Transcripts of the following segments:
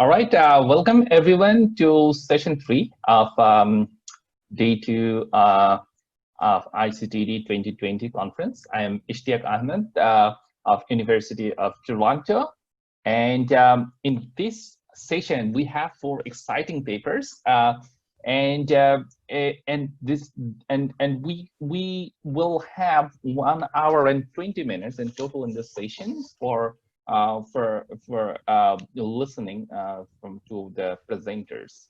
All right, welcome everyone to session 3 of day 2 of ICTD 2020 conference. I am Ishtiaq Ahmed of University of Toronto, and in this session we have 4 exciting papers, and we will have 1 hour and 20 minutes in total in this session for listening from to the presenters.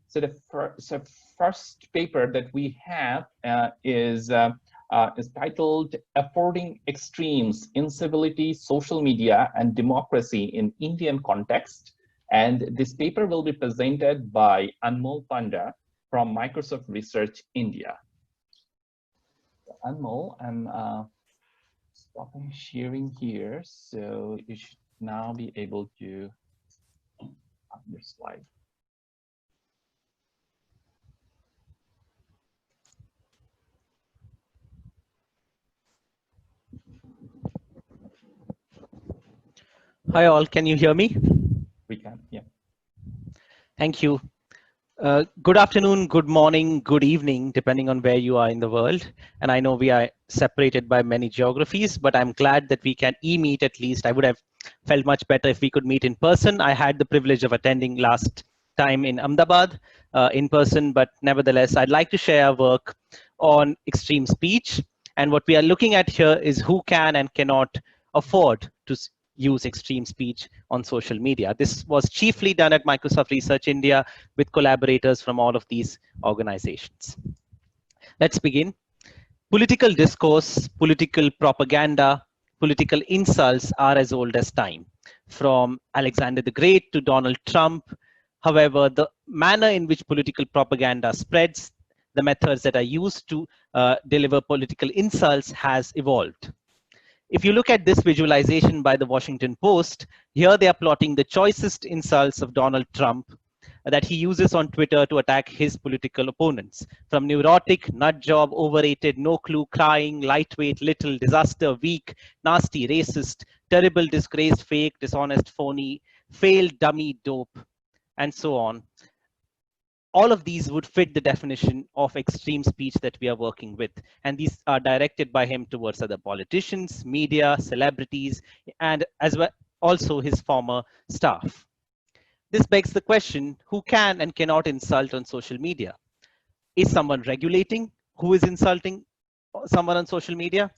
So the first paper that we have is titled "Affording Extremes, Incivility, Social Media, and Democracy in Indian Context." And this paper will be presented by Anmol Panda from Microsoft Research India. Anmol, I'm stopping sharing here, so you should now be able to up your slide. Hi all, can you hear me? We can, yeah. Thank you. Good afternoon, good morning, good evening, depending on where you are in the world. And I know we are separated by many geographies, but I'm glad that we can e-meet at least. I would have felt much better if we could meet in person. I had the privilege of attending last time in Ahmedabad in person, but nevertheless, I'd like to share our work on extreme speech. And what we are looking at here is who can and cannot afford to use extreme speech on social media. This was chiefly done at Microsoft Research India with collaborators from all of these organizations. Let's begin. Political discourse, political propaganda, political insults are as old as time, from Alexander the Great to Donald Trump. However, the manner in which political propaganda spreads, the methods that are used to deliver political insults has evolved. If you look at this visualization by the Washington Post, here they are plotting the choicest insults of Donald Trump that he uses on Twitter to attack his political opponents. From neurotic, nut job, overrated, no clue, crying, lightweight, little, disaster, weak, nasty, racist, terrible, disgraced, fake, dishonest, phony, failed, dummy, dope, and so on. All of these would fit the definition of extreme speech that we are working with. And these are directed by him towards other politicians, media, celebrities, and as well also his former staff. This begs the question, who can and cannot insult on social media? Is someone regulating who is insulting someone on social media?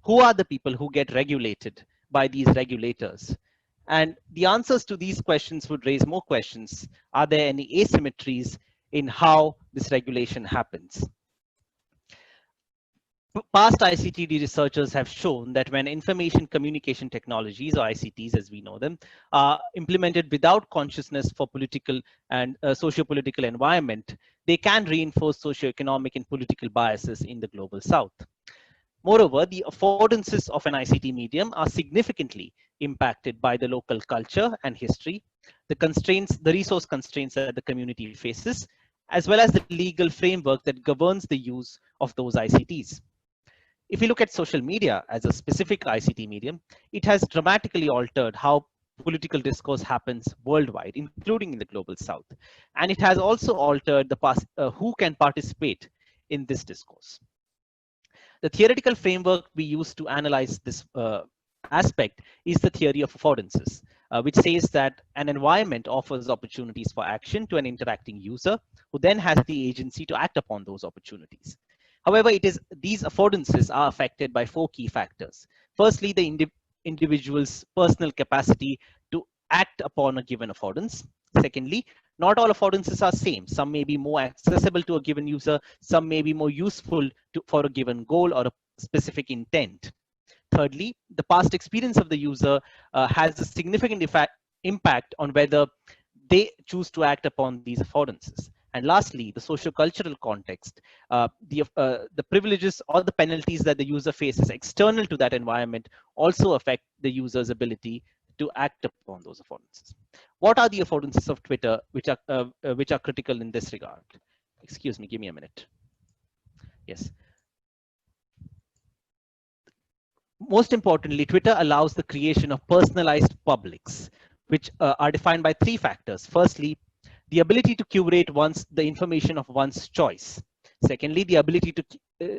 Who are the people who get regulated by these regulators? And the answers to these questions would raise more questions. Are there any asymmetries in how this regulation happens? Past ICTD researchers have shown that when information communication technologies, or ICTs as we know them, are implemented without consciousness for political and socio-political environment, they can reinforce socio-economic and political biases in the global south. Moreover, the affordances of an ICT medium are significantly impacted by the local culture and history, the constraints, the resource constraints that the community faces, as well as the legal framework that governs the use of those ICTs. If you look at social media as a specific ICT medium, it has dramatically altered how political discourse happens worldwide, including in the global south. And it has also altered the who can participate in this discourse. The theoretical framework we use to analyze this aspect is the theory of affordances, which says that an environment offers opportunities for action to an interacting user who then has the agency to act upon those opportunities. However, these affordances are affected by 4 key factors. Firstly, the individual's personal capacity to act upon a given affordance. Secondly, not all affordances are same. Some may be more accessible to a given user. Some may be more useful for a given goal or a specific intent. Thirdly, the past experience of the user has a significant impact on whether they choose to act upon these affordances. And lastly, the socio-cultural context, the privileges or the penalties that the user faces external to that environment also affect the user's ability to act upon those affordances. What are the affordances of Twitter which are critical in this regard? Excuse me, give me a minute. Yes. Most importantly, Twitter allows the creation of personalized publics, which are defined by three factors. Firstly, the ability to curate the information of one's choice. Secondly, the ability to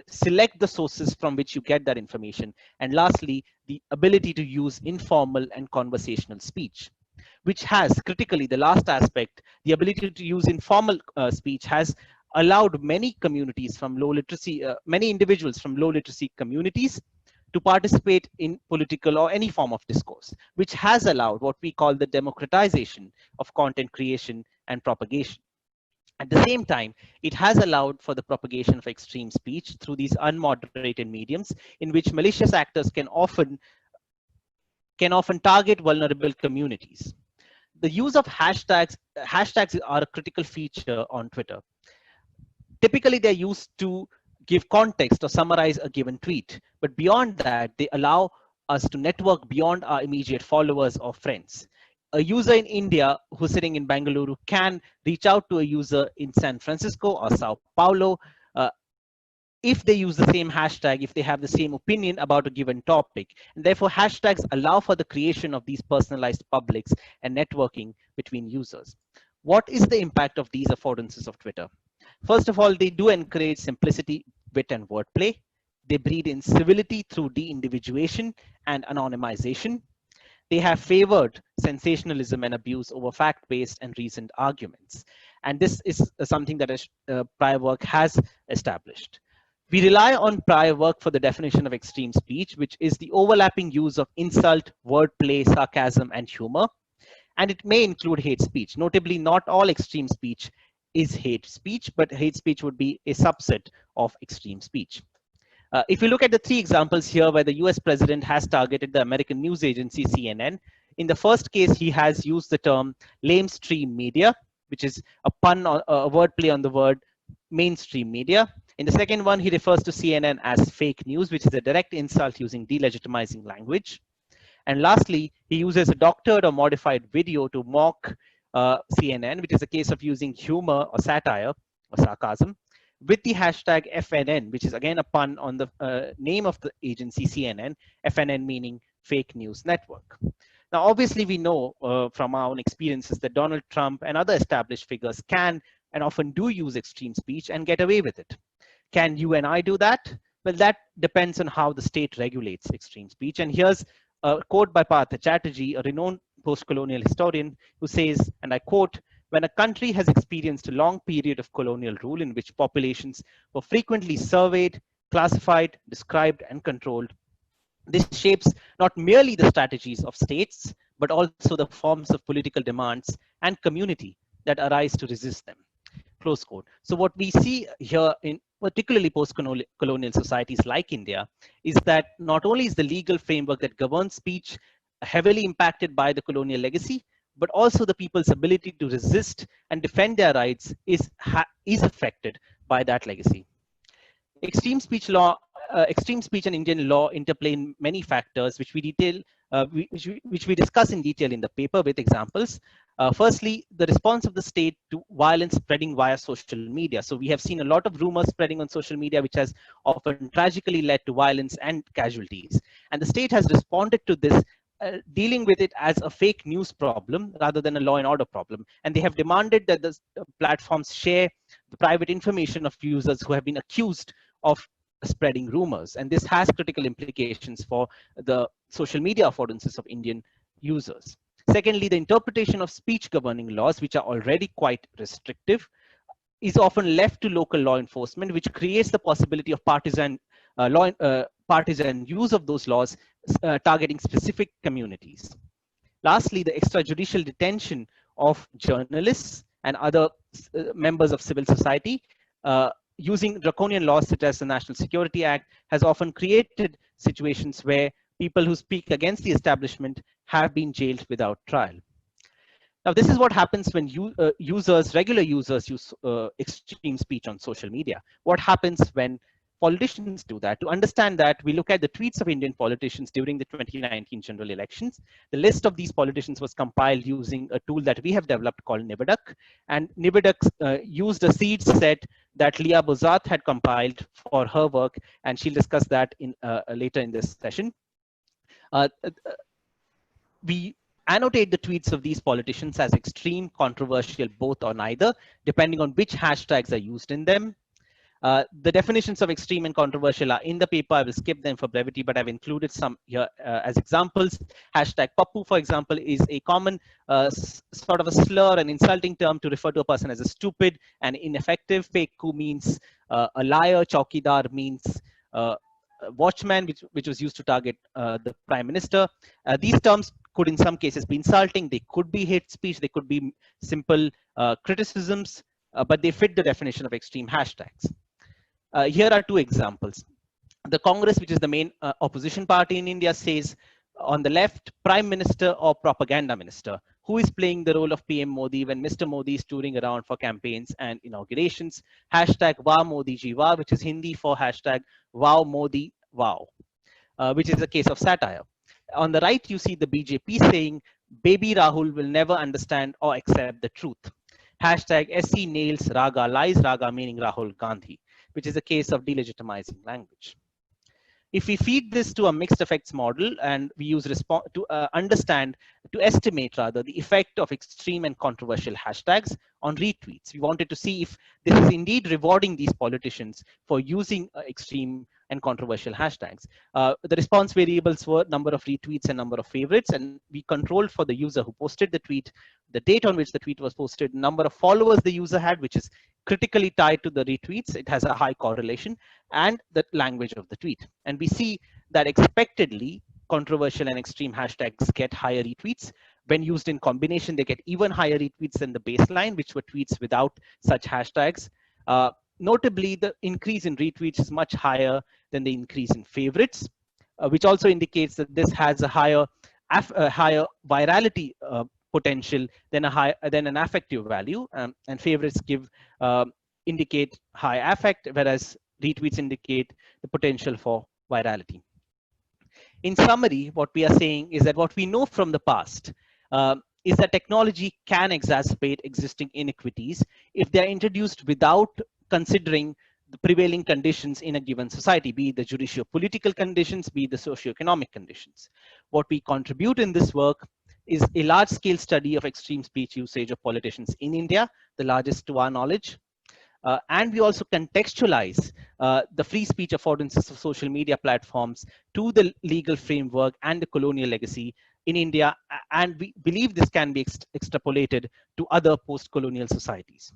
select the sources from which you get that information. And lastly, the ability to use informal and conversational speech, which has critically the last aspect, the ability to use informal speech has allowed many communities from low literacy, many individuals from low literacy communities to participate in political or any form of discourse, which has allowed what we call the democratization of content creation and propagation. At the same time, it has allowed for the propagation of extreme speech through these unmoderated mediums in which malicious actors can often target vulnerable communities. The use of hashtags are a critical feature on Twitter. Typically, they're used to give context or summarize a given tweet. But beyond that, they allow us to network beyond our immediate followers or friends. A user in India who's sitting in Bangalore can reach out to a user in San Francisco or Sao Paulo if they use the same hashtag, if they have the same opinion about a given topic. And therefore, hashtags allow for the creation of these personalized publics and networking between users. What is the impact of these affordances of Twitter? First of all, they do encourage simplicity, wit, and wordplay. They breed in civility through de-individuation and anonymization. They have favored sensationalism and abuse over fact-based and reasoned arguments. And this is something that prior work has established. We rely on prior work for the definition of extreme speech, which is the overlapping use of insult, wordplay, sarcasm, and humor. And it may include hate speech. Notably, not all extreme speech is hate speech, but hate speech would be a subset of extreme speech. If you look at the three examples here where the US president has targeted the American news agency CNN, in the first case, he has used the term lamestream media, which is a pun or a wordplay on the word mainstream media. In the second one, he refers to CNN as fake news, which is a direct insult using delegitimizing language. And lastly, he uses a doctored or modified video to mock CNN, which is a case of using humor or satire or sarcasm with the hashtag FNN, which is again a pun on the name of the agency CNN, FNN meaning fake news network. Now, obviously, we know from our own experiences that Donald Trump and other established figures can and often do use extreme speech and get away with it. Can you and I do that? Well, that depends on how the state regulates extreme speech. And here's a quote by Partha Chatterjee, a renowned post-colonial historian, who says, and I quote, "When a country has experienced a long period of colonial rule in which populations were frequently surveyed, classified, described, and controlled, this shapes not merely the strategies of states, but also the forms of political demands and community that arise to resist them." Close quote. So what we see here in particularly post-colonial societies like India is that not only is the legal framework that governs speech heavily impacted by the colonial legacy, but also the people's ability to resist and defend their rights is affected by that legacy. Extreme speech and Indian law interplay in many factors, which we discuss in detail in the paper with examples. Firstly, the response of the state to violence spreading via social media. So we have seen a lot of rumors spreading on social media, which has often tragically led to violence and casualties. And the state has responded to this, dealing with it as a fake news problem rather than a law and order problem. And they have demanded that the platforms share the private information of users who have been accused of spreading rumors. And this has critical implications for the social media affordances of Indian users. Secondly, the interpretation of speech governing laws, which are already quite restrictive, is often left to local law enforcement, which creates the possibility of partisan use of those laws targeting specific communities. Lastly, the extrajudicial detention of journalists and other members of civil society using draconian laws such as the National Security Act has often created situations where people who speak against the establishment have been jailed without trial. Now, this is what happens when regular users use extreme speech on social media. What happens when politicians do that? To understand that, we look at the tweets of Indian politicians during the 2019 general elections. The list of these politicians was compiled using a tool that we have developed called Nibeduck. And Nibeduck used a seed set that Leah Bozat had compiled for her work, and she'll discuss that in later in this session. We annotate the tweets of these politicians as extreme, controversial, both or neither, depending on which hashtags are used in them. The definitions of extreme and controversial are in the paper. I will skip them for brevity, but I've included some here as examples. Hashtag Pappu, for example, is a common sort of a slur, an insulting term to refer to a person as a stupid and ineffective. Pekku means a liar. Chaukidar means watchman, which was used to target the prime minister. These terms could in some cases be insulting. They could be hate speech. They could be simple criticisms, but they fit the definition of extreme hashtags. Here are two examples. The Congress, which is the main opposition party in India, says on the left, Prime Minister or Propaganda Minister, who is playing the role of PM Modi when Mr. Modi is touring around for campaigns and inaugurations. Hashtag Wow Modi Ji Wow, which is Hindi for hashtag Wow Modi Wow, which is a case of satire. On the right, you see the BJP saying, Baby Rahul will never understand or accept the truth. Hashtag SC nails Raga lies, Raga meaning Rahul Gandhi, which is a case of delegitimizing language. If we feed this to a mixed effects model and we use to estimate rather the effect of extreme and controversial hashtags on retweets, we wanted to see if this is indeed rewarding these politicians for using extreme and controversial hashtags. The response variables were number of retweets and number of favorites, and we controlled for the user who posted the tweet, the date on which the tweet was posted, number of followers the user had, which is critically tied to the retweets. It has a high correlation, and the language of the tweet. And we see that expectedly controversial and extreme hashtags get higher retweets. When used in combination, they get even higher retweets than the baseline, which were tweets without such hashtags. Notably, the increase in retweets is much higher than the increase in favorites, which also indicates that this has a higher virality potential than an affective value, and favorites indicate high affect, whereas retweets indicate the potential for virality. In summary, what we are saying is that what we know from the past is that technology can exacerbate existing inequities if they are introduced without considering the prevailing conditions in a given society, be it the judicio-political conditions, be it the socio-economic conditions. What we contribute in this work is a large-scale study of extreme speech usage of politicians in India, the largest to our knowledge. And we also contextualize the free speech affordances of social media platforms to the legal framework and the colonial legacy in India. And we believe this can be extrapolated to other post-colonial societies.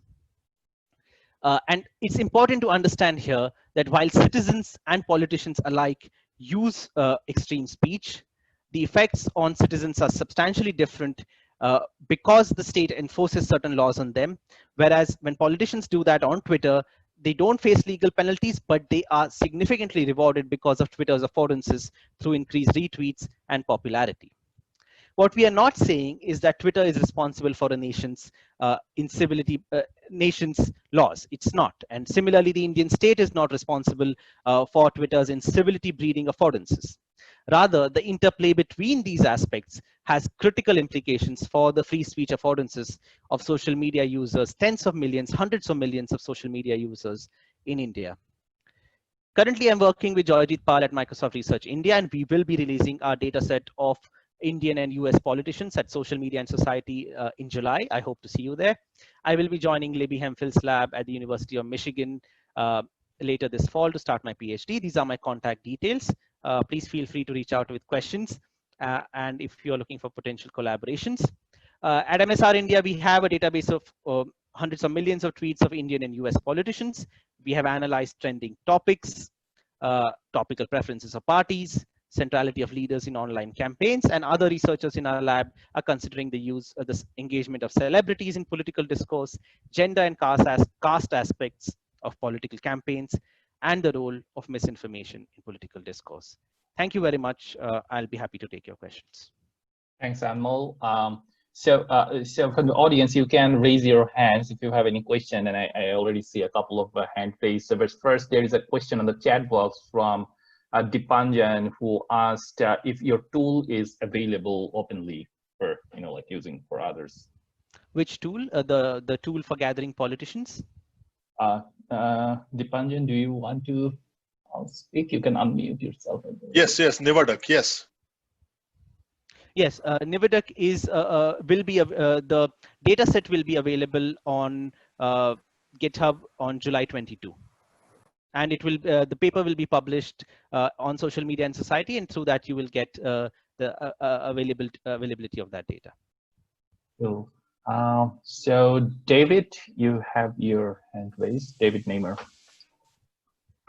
And it's important to understand here that while citizens and politicians alike use extreme speech, the effects on citizens are substantially different because the state enforces certain laws on them. Whereas when politicians do that on Twitter, they don't face legal penalties, but they are significantly rewarded because of Twitter's affordances through increased retweets and popularity. What we are not saying is that Twitter is responsible for a nation's nation's laws. It's not. And similarly, the Indian state is not responsible for Twitter's incivility breeding affordances. Rather, the interplay between these aspects has critical implications for the free speech affordances of social media users, tens of millions, hundreds of millions of social media users in India. Currently, I'm working with Joyojeet at Microsoft Research India, and we will be releasing our data set of Indian and US politicians at Social Media and Society in July. I hope to see you there. I will be joining Libby Hemphill's lab at the University of Michigan later this fall to start my PhD. These are my contact details. Please feel free to reach out with questions and if you're looking for potential collaborations. At MSR India, we have a database of hundreds of millions of tweets of Indian and US politicians. We have analyzed trending topics, topical preferences of parties, centrality of leaders in online campaigns, and other researchers in our lab are considering the use of this engagement of celebrities in political discourse, gender and caste aspects of political campaigns, and the role of misinformation in political discourse. Thank you very much. I'll be happy to take your questions. Thanks, Anmol. So from the audience, you can raise your hands if you have any question, and I already see a couple of hand raised. So but first, there is a question on the chat box from Dipanjan, who asked if your tool is available openly for like using for others. Which tool? The tool for gathering politicians? Dipanjan, do you want to speak? You can unmute yourself. Yes, Nevadak, yes. Yes, Niveduk is will be the data set will be available on GitHub on July 22, and it will the paper will be published on Social Media and Society, and through that you will get the availability of that data. Cool. So David, you have your hand raised. David Namer.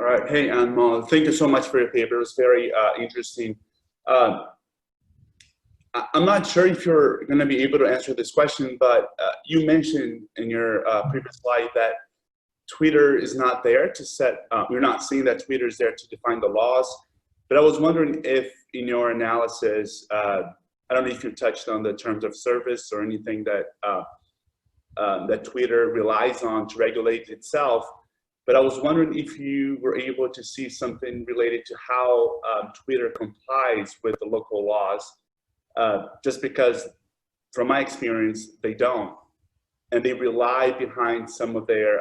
All right. Hey, Anmol. Thank you so much for your paper. It was very interesting. I'm not sure if you're going to be able to answer this question, but you mentioned in your previous slide that Twitter is not there to set, we're not seeing that Twitter is there to define the laws. But I was wondering if in your analysis, I don't know if you touched on the terms of service or anything that, that Twitter relies on to regulate itself. But I was wondering if you were able to see something related to how Twitter complies with the local laws. Just because from my experience, they don't. And they rely behind some of their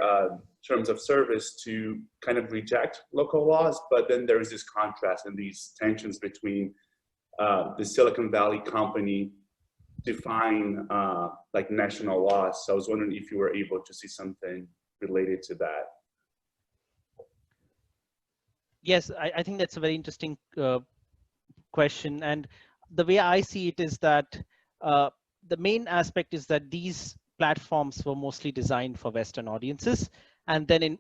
terms of service to kind of reject local laws. But then there is this contrast and these tensions between the Silicon Valley company define like national laws. So I was wondering if you were able to see something related to that. Yes, I think that's a very interesting question. And the way I see it is that the main aspect is that these platforms were mostly designed for Western audiences, and then in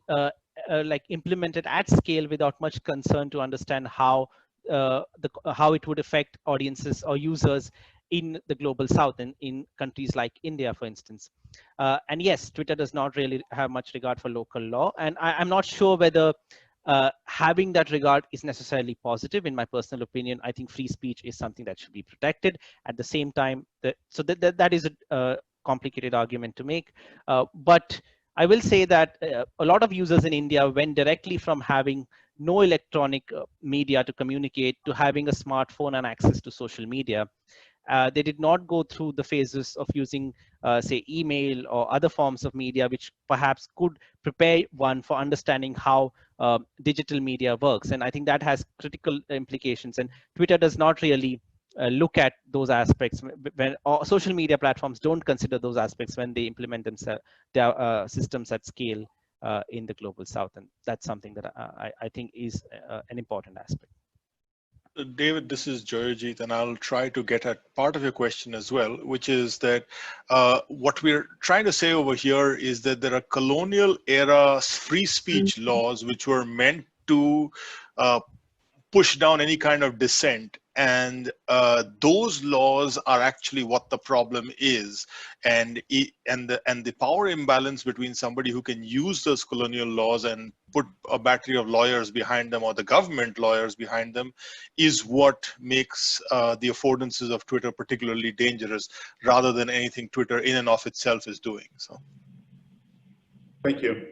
like implemented at scale without much concern to understand how how it would affect audiences or users in the global South and in countries like India, for instance. And yes, Twitter does not really have much regard for local law, and I'm not sure whether having that regard is necessarily positive. In my personal opinion, I think free speech is something that should be protected. At the same time, that is a complicated argument to make. But I will say that a lot of users in India went directly from having no electronic media to communicate to having a smartphone and access to social media. They did not go through the phases of using, say, email or other forms of media, which perhaps could prepare one for understanding how digital media works. And I think that has critical implications. And Twitter does not really look at those aspects when social media platforms don't consider those aspects when they implement themselves their systems at scale in the global South. And that's something that I think is an important aspect. David, this is Joyojeet, and I'll try to get at part of your question as well, which is that what we're trying to say over here is that there are colonial era free speech laws which were meant to push down any kind of dissent, and those laws are actually what the problem is, and the power imbalance between somebody who can use those colonial laws and put a battery of lawyers behind them, or the government lawyers behind them, is what makes the affordances of Twitter particularly dangerous, rather than anything Twitter in and of itself is doing. So thank you.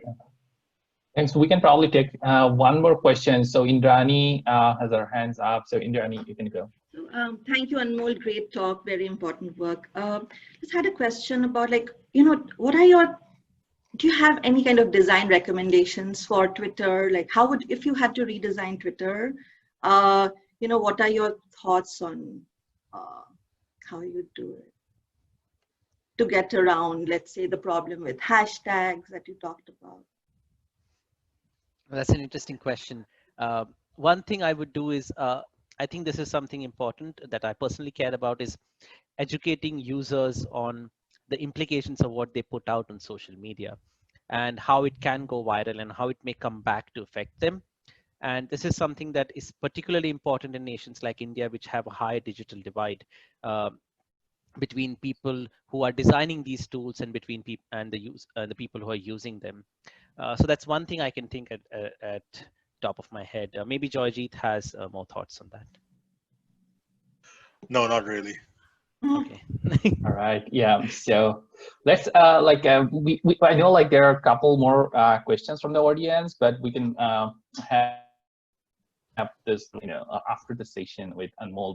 And so we can probably take one more question. So Indrani has her hands up. So Indrani, you can go. Thank you, Anmol. Great talk. Very important work. Just had a question about, like, what are your, do you have any kind of design recommendations for Twitter? Like, how would, if you had to redesign Twitter, what are your thoughts on how you do it to get around, let's say, the problem with hashtags that you talked about? That's an interesting question. One thing I would do is, I think this is something important that I personally care about, is educating users on the implications of what they put out on social media and how it can go viral and how it may come back to affect them. And this is something that is particularly important in nations like India, which have a high digital divide between people who are designing these tools and between people and the people who are using them. So that's one thing I can think at top of my head. Maybe Joyojeet has more thoughts on that. no, not really. Okay. All right. Yeah. So let's I know like there are a couple more questions from the audience, but we can have this after the session with Anmol